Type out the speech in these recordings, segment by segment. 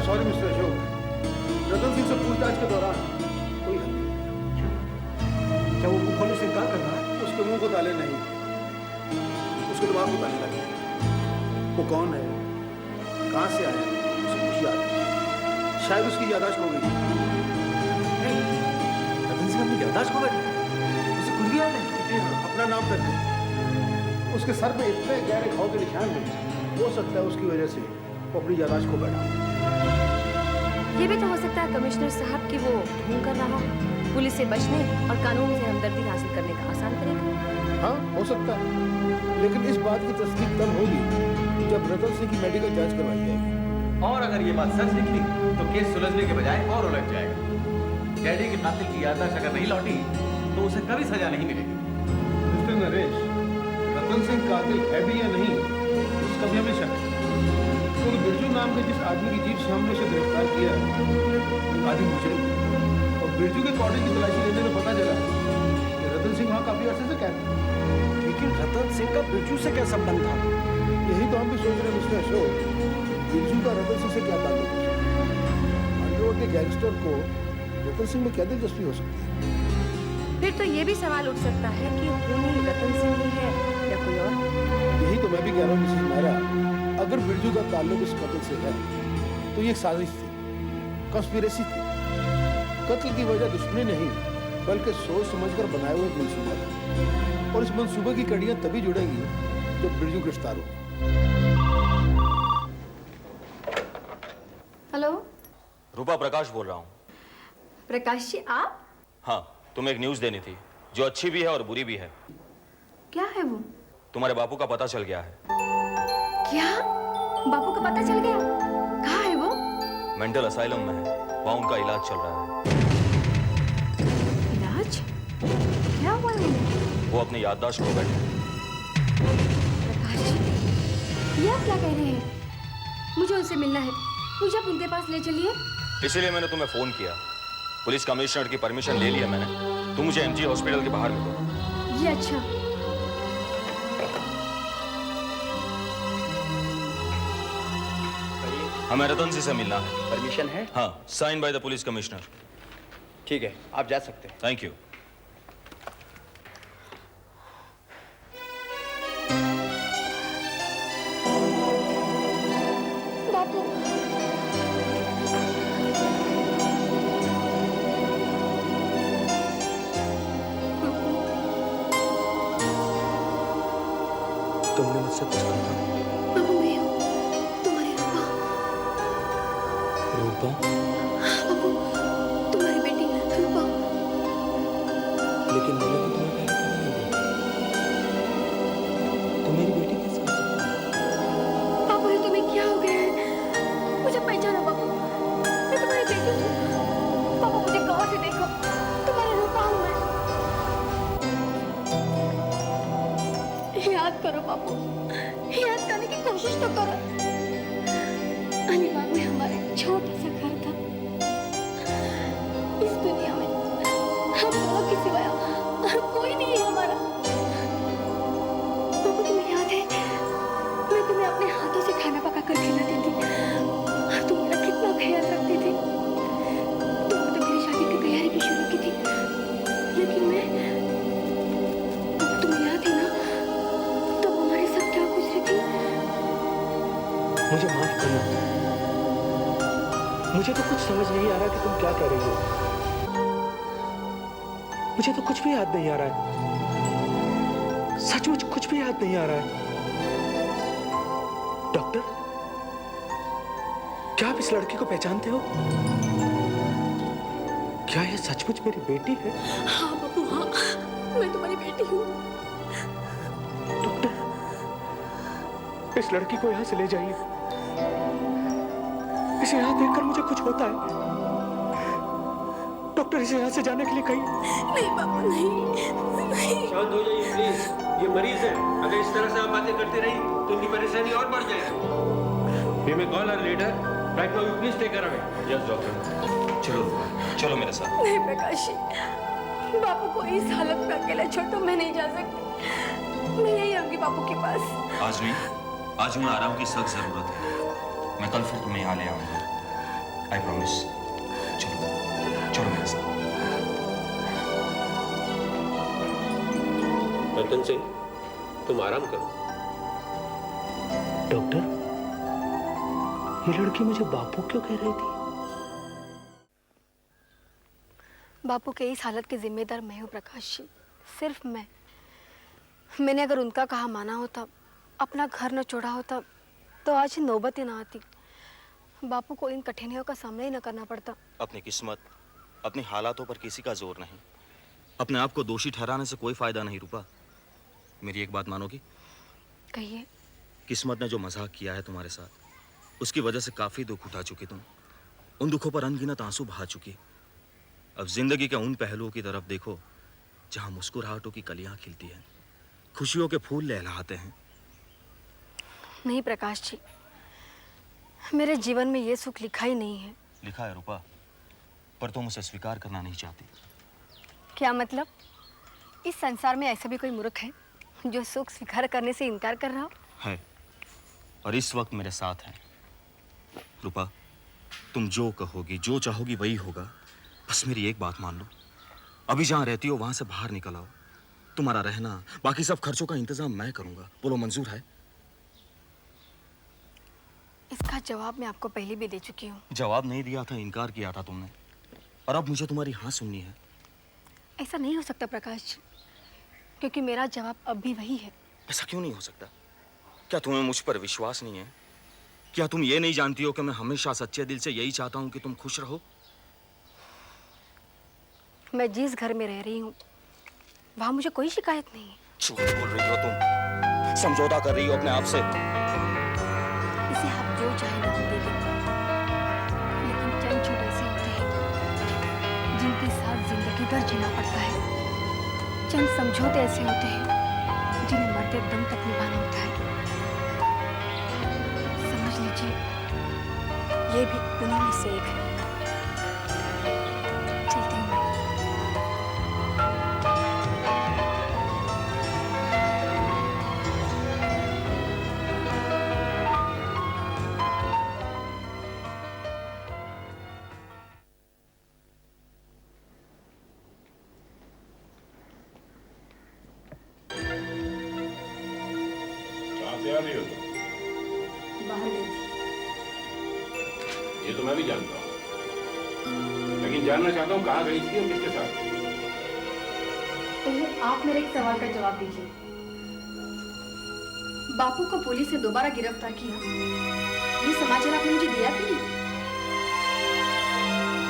Sorry mister Ashok, Ratan Singh से पूछताछ के दौरान कोई हल नहीं। क्या वो मुंह खोलने से इनकार कर रहा है? उसके मुंह को ताले नहीं, उसके दिमाग को ताले लगे। वो कौन है, कहां से आया है, उसे कुछ याद नहीं। शायद उसकी याददाश्त हो गई। रतन सिंह अपनी याददाश्त खो बैठे, उसे कुछ भी याद नहीं। अपना नाम तक नहीं। उसके सर पे इतने गहरे घाव के निशान हैं, हो सकता है उसकी वजह से वो अपनी याददाश्त खो बैठा। ये भी तो हो सकता है कमिश्नर साहब की वो ढूंढ कर रहा हो पुलिस से बचने और कानून से हमदर्दी हासिल करने का आसान तरीका। हाँ, हो सकता है, लेकिन इस बात की तस्दीक तब होगी जब रतन सिंह की मेडिकल जांच करवाई जाएगी। और अगर ये बात सच निकली तो केस सुलझने के बजाय और उलझ जाएगा। डैडी के कातिल की याददाश्त अगर नहीं लौटी तो उसे कभी सजा नहीं मिलेगी। मिस्टर नरेश, रतन सिंह कातिल है भी या नहीं, उसका भी हमें शक है। क्योंकि बिरजू नाम के जिस आदमी की जीप से हमने उसे गिरफ्तार किया आदमी मुझे और बिरजू के कॉटेज की तलाशी लेने में पता चला कि रतन सिंह वहाँ काफी अरसे से कैद था। लेकिन रतन सिंह का बिरजू से क्या संबंध था? यही तो हम भी सोच रहे हैं मिस्टर अशोक, बिरजू का रतन सिंह से क्या ताल्लुक है? अंडरवर्ल्ड के गैंगस्टर को रतन सिंह में क्या दिलचस्पी हो सकती है? फिर तो ये भी सवाल उठ सकता है कि खूनी रतन सिंह ही है या कोई और। यही तो मैं भी कह रहा हूँ मिसेस मेहरा, अगर बिरजू का ताल्लुक इस कत्ल से है तो ये एक साजिश थी, कॉन्स्पिरेसी थी। कत्ल की वजह दुश्मनी नहीं बल्कि सोच समझकर बनाए हुए एक मंसूबा था, और इस मंसूबे की कड़ियां तभी जुड़ेंगी जब बिरजू गिरफ्तार होगा। हेलो रूपा, प्रकाश बोल रहा हूँ। प्रकाश जी, आप? हाँ, तुम्हें एक न्यूज़ देनी थी जो अच्छी भी है और बुरी भी है। क्या है वो? तुम्हारे बापू का पता चल गया है। क्या बापू का पता चल गया? कहाँ है वो? मेंटल असाइलम में है, वहाँ उनका इलाज चल रहा है। इलाज? क्या हुआ है उन्हें? वो अपनी याददाश्त खो बैठे हैं। प्रकाश जी, ये आप क्या कह रहे हैं? मुझे उनसे मिलना है, मुझे आप उनके पास ले चलिए। इसीलिए मैंने तुम्हें फोन किया। पुलिस कमिश्नर की परमिशन ले लिया मैंने। तुम मुझे एमजी हॉस्पिटल के बाहर मिलो। ये अच्छा। हमें रतन सिंह से मिलना है। परमिशन है? हाँ, sign by the police commissioner. ठीक है, आप जा सकते हैं। Thank you. बापू, तुमने मुझसे कुछ कहा? बापू मैं हूँ, तुम्हारी रूपा। रूपा? बापू, तुम्हारी बेटी रूपा। लेकिन मैंने तो तुम्हें पहले कहा नहीं था। तुम मेरी बेटी कैसे हो सकती हो? बापू, ये तुम्हें क्या हो गया है? मुझे पहचानो बापू, मैं तुम्हारी बेटी हूँ। बापू मुझे गौर से देखो, तुम्हारी रूपा हूँ मैं। याद करो बापू, याद करने की कोशिश तो करो। अलीबाग में हमारा एक छोटा सा घर था। इस दुनिया में हम दोनों के सिवाय और कोई नहीं है हमारा। बापू तुम्हें याद है, मैं तुम्हें अपने हाथों से खाना पका कर खिलाती थी और तुम मेरा कितना ख्याल रखती थी। तुमने तो मेरी शादी की तैयारी भी शुरू की थी, लेकिन मैं, बापू तुम्हें याद है ना, तब हमारे साथ क्या गुजरी थी? मुझे माफ करना। मुझे तो कुछ समझ नहीं आ रहा कि तुम क्या कह रही हो। मुझे तो कुछ भी याद नहीं आ रहा है। सचमुच कुछ भी याद नहीं आ रहा है। डॉक्टर, क्या आप इस लड़की को पहचानते हो? क्या ये सचमुच मेरी बेटी है? हाँ बापू, हाँ, मैं तुम्हारी बेटी हूँ। डॉक्टर, इस लड़की को यहां से ले जाइए। इसे यहां देखकर मुझे कुछ होता है। डॉक्टर, इसे यहां से जाने के लिए कहीं। नहीं बापू, नहीं। शांत हो जाइए प्लीज, ये मरीज है। अगर इस तरह से आप बातें करते रही तो इनकी परेशानी और बढ़ जाएगी। We may call our leader. Right now you please take care of it. Yes doctor. चलो चलो मेरे साथ। नहीं प्रकाश जी, बापू को इस हालत में अकेला छोड़ो, मैं नहीं जा सकती। मैं यही आऊंगी बापू के पास। आज नहीं, आज हमें आराम की सख्त जरूरत है। मैं कल फिर तुम्हें यहाँ ले आऊंगा। I promise. चलो चलो मेरे साथ। रतन सिंह, तुम आराम करो। डॉक्टर, ये लड़की मुझे बापू क्यों कह रही थी? बापू के इस हालत की जिम्मेदार मैं हूँ प्रकाश जी, सिर्फ मैं। मैंने अगर उनका कहा माना होता, अपना घर न छोड़ा होता, तो आज नौबत ही ना आती। बापू को इन कठिनाइयों का सामना ही न करना पड़ता। अपनी किस्मत, अपनी हालातों पर किसी का जोर नहीं। अपने आप को दोषी ठहराने से कोई फायदा नहीं रूपा। मेरी एक बात मानोगी? कहिए। किस्मत ने जो मजाक किया है तुम्हारे साथ, उसकी वजह से काफी दुख उठा चुकी तुम। उन दुखों पर अनगिनत आंसू बहा चुकी। अब जिंदगी के उन पहलुओं की तरफ देखो जहां मुस्कुराहटों की कलियां खिलती हैं, खुशियों के फूल लहलहाते हैं। नहीं प्रकाश जी, मेरे जीवन में ये सुख लिखा ही नहीं है। लिखा है रूपा, पर तुम उसे स्वीकार करना नहीं चाहती। क्या मतलब? इस संसार में ऐसा भी कोई मूर्ख है जो सुख स्वीकार करने से इनकार कर रहा हो? है, और इस वक्त मेरे साथ है। रूपा, तुम जो कहोगी, जो चाहोगी वही होगा। बस मेरी एक बात मान लो, अभी जहां रहती हो वहां से बाहर निकल आओ। तुम्हारा रहना, बाकी सब खर्चों का इंतजाम मैं करूंगा। बोलो मंजूर है? इसका जवाब मैं आपको पहले भी दे चुकी हूँ। जवाब नहीं दिया था, इनकार किया था तुमने, और अब मुझे तुम्हारी हाँ सुननी है। ऐसा नहीं हो सकता प्रकाश जी, क्योंकि मेरा जवाब अब भी वही है। ऐसा क्यों नहीं हो सकता? क्या तुम्हें मुझ पर विश्वास नहीं है? क्या तुम ये नहीं जानती हो कि मैं हमेशा सच्चे दिल से यही चाहता हूं कि तुम खुश रहो? मैं जिस घर में रह रही हूँ वहाँ मुझे कोई शिकायत नहीं है। झूठ बोल रही हो तुम, समझौता कर रही हो अपने आप से। इसे आप जो चाहे नाम दे दें, लेकिन चंद छूट ऐसे होते हैं जिनके साथ जिंदगी भर जीना पड़ता है। चंद समझौते ऐसे होते हैं जिन्हें मरते दम तक निभाना होता है। समझ लीजिए, ये भी उन्हीं में से एक है। चलती हूँ मैं। कहाँ से आ रही हो तुम? बाहर गई थी। ये तो मैं भी जानता हूँ, लेकिन जानना चाहता हूँ कहाँ गई थी और किसके साथ? पहले आप मेरे एक सवाल का जवाब दीजिए। बापू को पुलिस ने दोबारा गिरफ्तार किया, ये समाचार आपने मुझे दिया कि नहीं?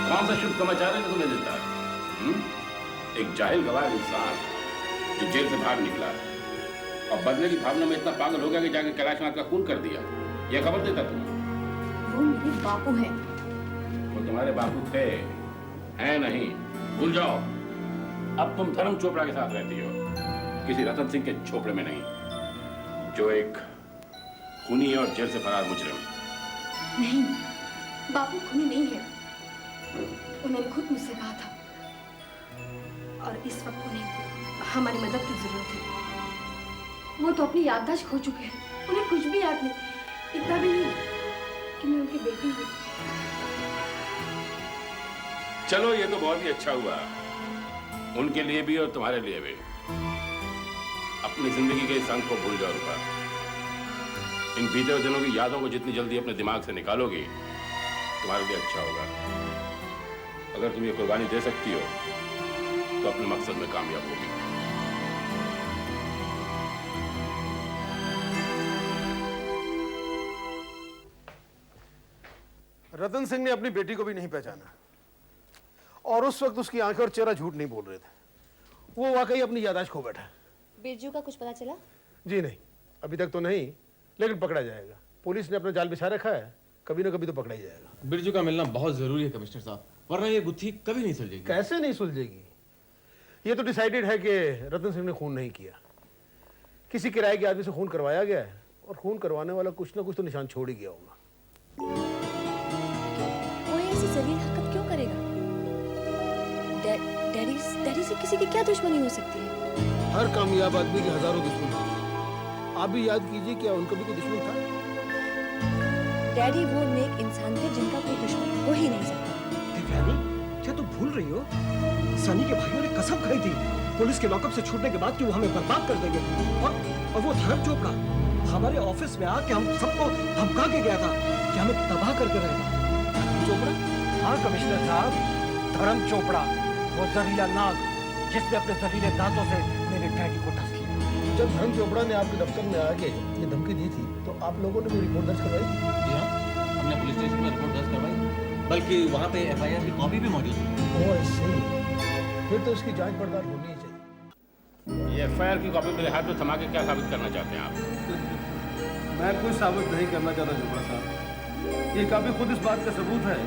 कौन सा शुभ समाचार है जो तुम्हें देता है? एक जाहिल गवार इंसान जो जेल से बाहर निकला है और बदले की भावना में इतना पागल हो गया कि जाकर कैलाश नाथ का खून कर दिया, यह खबर देता तुम्हें? वो मेरे बापू हैं। वो तुम्हारे बापू थे, हैं नहीं, भूल जाओ। अब तुम धर्म चोपड़ा के साथ रहती हो, किसी रतन सिंह के झोपड़े में नहीं, जो एक खूनी है और जेल से फरार मुजरिम। नहीं, बापू खूनी नहीं है। उन्होंने खुद मुझसे कहा था, और इस वक्त उन्हें हमारी मदद की जरूरत है। वो तो अपनी याददाश्त खो चुके हैं, उन्हें कुछ भी याद नहीं, इतना भी नहीं कि मैं उनकी बेटी हूँ। चलो, ये तो बहुत ही अच्छा हुआ, उनके लिए भी और तुम्हारे लिए भी। अपनी जिंदगी के संग को भूल जाओ रूपा। इन बीते हुए दिनों की यादों को जितनी जल्दी अपने दिमाग से निकालोगी, तुम्हारे लिए अच्छा होगा। अगर तुम ये कुर्बानी दे सकती हो तो अपने मकसद में कामयाब होगी। रतन सिंह ने अपनी बेटी को भी नहीं पहचाना, और उस वक्त उसकी आंखें और चेहरा झूठ नहीं बोल रहे थे। वो वाकई अपनी याददाश्त खो बैठा। बिरजू का कुछ पता चला? जी नहीं, अभी तक तो नहीं, लेकिन पकड़ा जाएगा। पुलिस ने अपना जाल बिछा रखा है, कभी ना कभी तो पकड़ा ही जाएगा। बिरजू का मिलना बहुत जरूरी है कमिश्नर साहब, वरना ये गुत्थी कभी नहीं सुलझेगी। कैसे नहीं सुलझेगी? ये तो डिसाइडेड है कि रतन सिंह ने खून नहीं किया, किसी किराए के आदमी से खून करवाया गया है, और खून करवाने वाला कुछ ना कुछ तो निशान छोड़ ही गया होगा। कोई ऐसी जलील हरकत क्यों करेगा? डैडी से किसी की क्या दुश्मनी हो सकती है? हर कामयाब आदमी के हजारों दुश्मन होते हैं। आप भी याद कीजिए, क्या उनका भी कोई दुश्मन था? डैडी वो नेक इंसान थे जिनका कोई दुश्मन हो ही नहीं सकता। दिव्यानी, क्या तुम भूल रही हो? सनी के भाइयों ने कसम खाई थी पुलिस के लॉकअप से छूटने के बाद कि वो हमें बर्बाद कर देंगे। और वो धर्म चोपड़ा हमारे ऑफिस में आके हम सबको धमका के गया था कि हमें तबाह करके रहेगा। चोपड़ा? हाँ कमिश्नर साहब, धर्म चोपड़ा, वो जहरीला नाग जिसने अपने जहरीले दांतों से मेरे डैडी को डस लिया। जब धर्म चोपड़ा ने आपके दफ्तर में आके ये धमकी दी थी तो आप लोगों ने भी रिपोर्ट दर्ज करवाई थी? जी हाँ, हमने पुलिस स्टेशन में रिपोर्ट दर्ज करवाई, बल्कि वहाँ पे एफआईआर की कॉपी भी मौजूद है। ओह ऐसे, फिर तो इसकी जांच पड़ताल होनी ही चाहिए। ये एफआईआर की कॉपी मेरे हाथ में थमा के क्या साबित करना चाहते हैं आप? मैं कुछ साबित नहीं करना चाहता चोपड़ा साहब। ये काफी खुद इस बात का सबूत है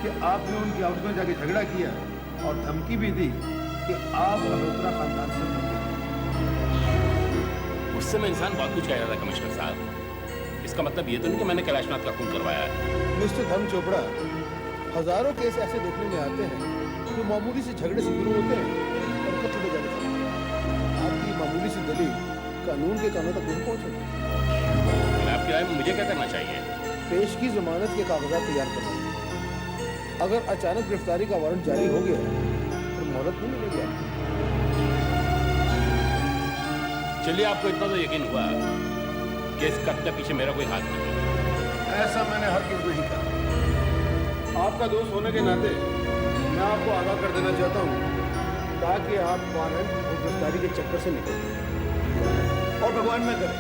कि आपने उनकी ऑफिस में जाके झगड़ा किया और धमकी भी दी कि आप मल्होत्रा खानदान से मिलते हैं। उससे मैं इंसान बहुत कुछ कह रहा था कमिश्नर साहब। इसका मतलब ये तो नहीं कि मैंने कैलाशनाथ का खून करवाया है। मिस्टर धर्म चोपड़ा, हजारों केस ऐसे देखने में आते हैं जो मामूली से झगड़े से शुरू होते हैं और खत्म हो जाते हैं। आपकी मामूली सी दलील कानून के कानों तक नहीं पहुंचे। आपकी राय में मुझे क्या करना चाहिए? पेश की जमानत के कागजात तैयार करवाइए। अगर अचानक गिरफ्तारी का वारंट जारी हो गया तो मोहलत नहीं मिलेगी आपको। चलिए, आपको इतना तो यकीन हुआ कि इस कत्ल के पीछे मेरा कोई हाथ नहीं। ऐसा मैंने हरगिज़ नहीं कहा। आपका दोस्त होने के नाते मैं आपको आगाह कर देना चाहता हूँ ताकि आप वारंट और गिरफ्तारी के चक्कर से निकलें। और भगवान न करे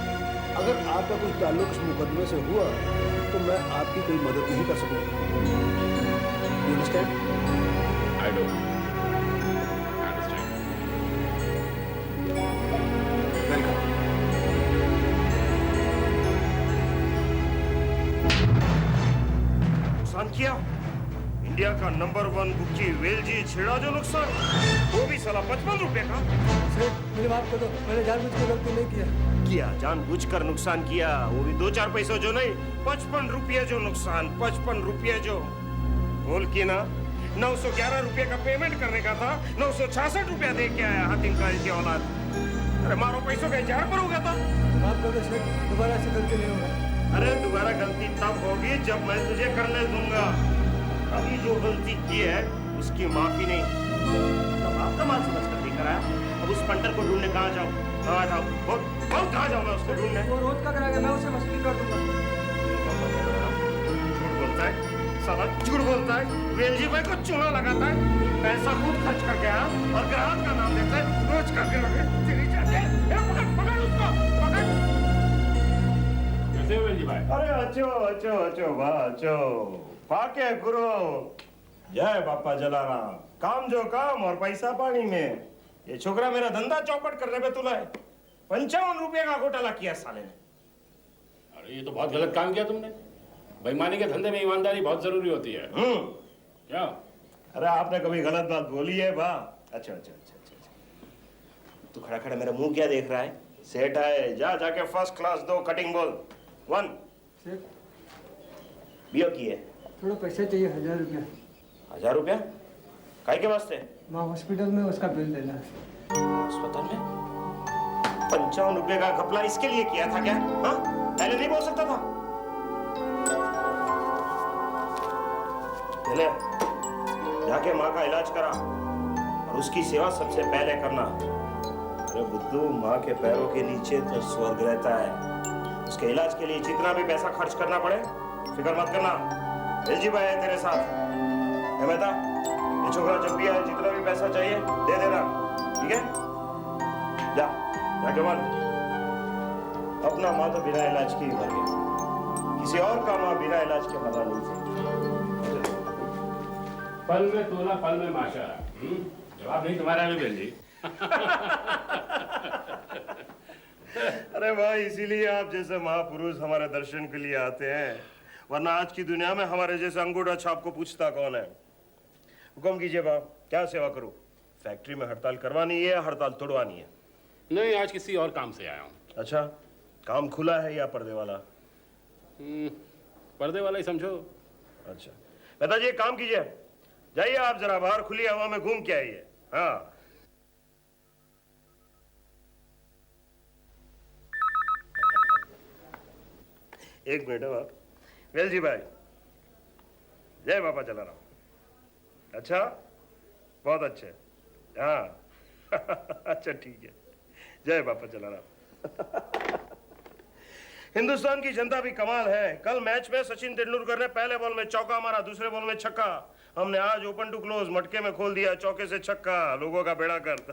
अगर आपका कुछ ताल्लुक इस मुकदमे से हुआ तो मैं आपकी कोई मदद नहीं कर सकूँगा। You understand? I do. I understand. Welcome. नुकसान किया? इंडिया का नंबर 1 बुक्की वेलजी छेड़ा जो नुकसान, वो भी साला 55 रुपए का। मेरे माफ कर दो, मैंने जानबूझ के गलती नहीं किया। जानबूझकर नुकसान किया, वो भी 2-4 पैसों जो नहीं, 55 रुपये जो नुकसान, 55 रुपये जो। बोल की ना, 911 रुपये का पेमेंट करने का था, 966 रुपया दे के आया हातिम काजी की औलाद। अरे मारो पैसों का इजहार पर हो गया था। माफ कर दो सेठ, दोबारा ऐसी गलती नहीं होगा। अरे दोबारा गलती तब होगी जब मैं तुझे करने दूंगा। अभी जो गलती की है उसकी माफी नहीं। तब आपका माल समझ कर लेकर आया, अब उस पंटर को ढूंढने कहाँ जाऊँ? कहाँ जाऊँ? बहुत कहाँ जाऊँ मैं उसको ढूंढने? वो रोज का कराएगा, मैं उसे वसूली कर दूंगा। झूठ बोलता है साला, झूठ बोलता है। वेलजी भाई को चूना लगाता है, पैसा खुद खर्च कर गया और ग्राहक का नाम लेता है। रोज करके लगे तेरी जाके। पकड़ उसको, पकड़। कैसे हो वेलजी भाई? अरे अच्छो पाके गुरु, जय बापा जलाराम। काम जो काम और पैसा पानी में। ये छोकरा मेरा धंधा चौपट करने पे तुला है। 55 रुपये का घोटाला किया साले ने। अरे ये तो बहुत गलत काम किया तुमने। बेईमानी के धंधे में ईमानदारी बहुत जरूरी होती है। क्या? अरे आपने कभी गलत बात बोली है बा? अच्छा। तू खड़ा खड़ा मेरा मुंह क्या देख रहा है? सेठ है, जाके फर्स्ट क्लास 2 कटिंग बोल 1। बियो की है? थोड़ा पैसा चाहिए, 1000 रुपया। 1000 रुपया? काय के वास्ते? वहाँ हॉस्पिटल में उसका बिल देना है। अस्पताल में 55 रुपए का घपला इसके लिए किया था क्या? हाँ, पहले नहीं बोल सकता था? पहले जाके माँ का इलाज करा और उसकी सेवा सबसे पहले करना। अरे बुद्धू, माँ के पैरों के नीचे तो स्वर्ग रहता है। उसके इलाज के लिए जितना भी पैसा खर्च करना पड़े फिक्र मत करना। वेलजी भाई है तेरे साथ। है मेहता, ये छोकरा जब भी आए जितना भी पैसा चाहिए दे देना, ठीक है? जाके मान। अपना माँ तो बिना इलाज के ही मर गया, किसी और का माँ बिना इलाज के मरा नहीं सकती। फल में तोला, फल में माशा। जवाब नहीं तुम्हारा भी वेलजी। अरे भाई, इसीलिए आप जैसे महापुरुष हमारे दर्शन के लिए आते हैं, वरना आज की दुनिया में हमारे जैसे अंगूठा छाप को पूछता कौन है? हुक्म कीजिए बाप, क्या सेवा करूं? फैक्ट्री में हड़ताल करवानी है, हड़ताल तोड़वानी है? नहीं, आज किसी और काम से आया हूँ। अच्छा, काम खुला है या पर्दे वाला? पर्दे वाला ही समझो। अच्छा, पिताजी एक काम कीजिए, जाइए आप जरा बाहर खुली हवा में घूम के आइए। हाँ, एक मिनट है बाप, वेलजी भाई, जय बाबा जलाराम। अच्छा, बहुत अच्छे, हाँ। अच्छा ठीक है, जय बाबा जलाराम। हिंदुस्तान की जनता भी कमाल है। कल मैच में सचिन तेंदुलकर ने पहले बॉल में चौका मारा, दूसरे बॉल में छक्का। हमने आज ओपन टू क्लोज मटके में खोल दिया, चौके से छक्का, लोगों का बेड़ा गर्क।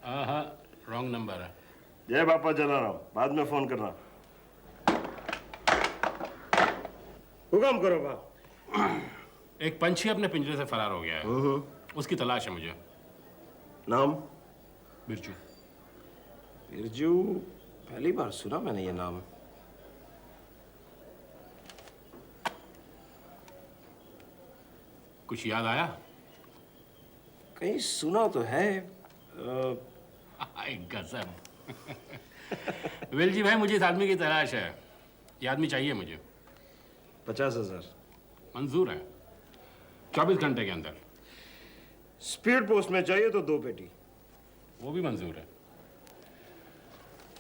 हाँ, रॉन्ग नंबर है। जय बाबा जलाराम, बाद में फोन करना। हुक्म करो बाप। एक पंछी अपने पिंजरे से फरार हो गया है, उसकी तलाश है मुझे। नाम? बिरजू। बिरजू? पहली बार सुना मैंने ये नाम। कुछ याद आया? कहीं सुना तो है। गजब। वेलजी भाई, मुझे इस आदमी की तलाश है। ये आदमी चाहिए मुझे। 50,000 मंजूर है, 24 घंटे के अंदर। स्पीड पोस्ट में चाहिए तो 2 पेटी। वो भी मंजूर है।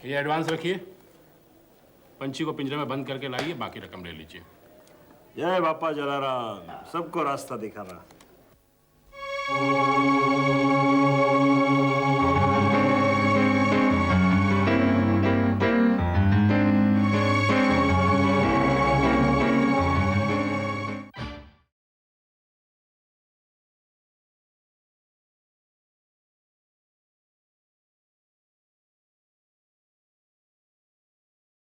ये एडवांस रखिए, पंछी को पिंजरे में बंद करके लाइए, बाकी रकम ले लीजिए। जय बापा जलाराम, सबको रास्ता दिखाना।